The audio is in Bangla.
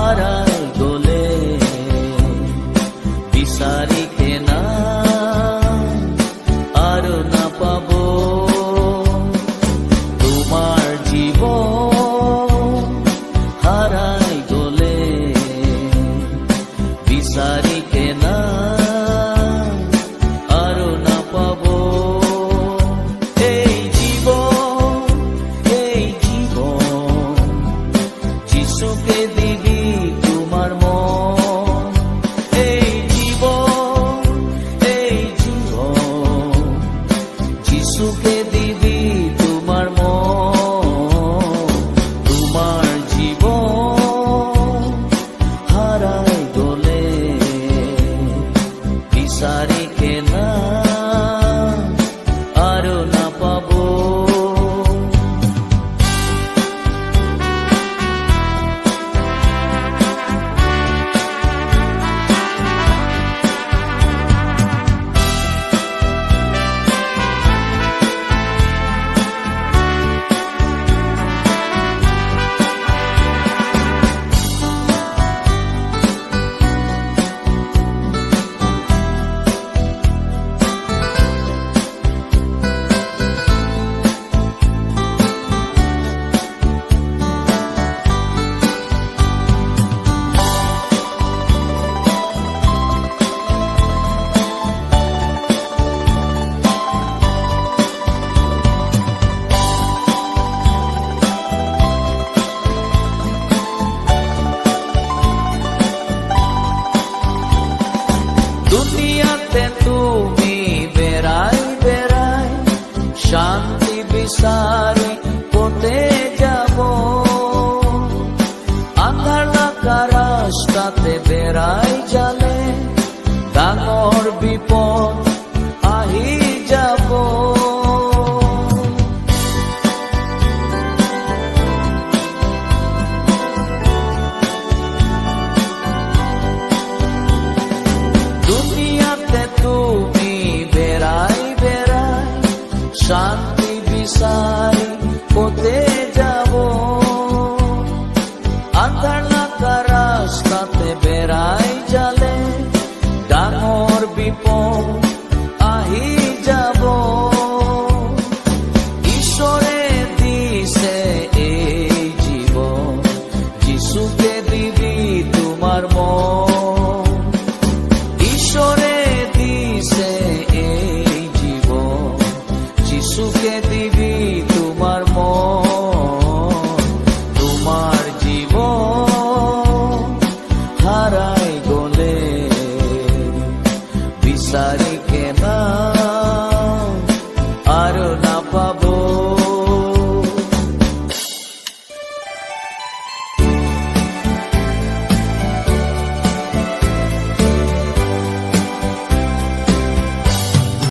হারাই গলে বিচারি কেনা আর না পাবো তোমার জীবন হারাই গলে বিচারি কেনা আর না পাবো এই জীবন যিশুকে দিবি তোমার মন এই জীবন যিশুকে দিবি তোমার মন তোমার জীবন হারাই গলে বিচারি কেনা আর না পাবো দুনিয়াতে তুমি বেড়াই বেড়াই শান্তি বিচারে পথে যাব আন্ধার লাগা রাস্তাতে বেড়াই জালে ডাঙর বিপদ আহি যাব দুনিয়াতে তুমি বেড়াই বেড়াই শান্তি বিচারি পথে যাব আন্ধার লাগা রাস্তাতে বেড়াই জালে ডাঙর বিপদ আহি যাব ঈশ্বরে দিছে এই জীবন যিশুকে দিবি তোমার মন ঈশ্বরে দিছে এই জীবন যিশুকে দিবি তোমার মন তোমার জীবন হারাই গলে বিচারি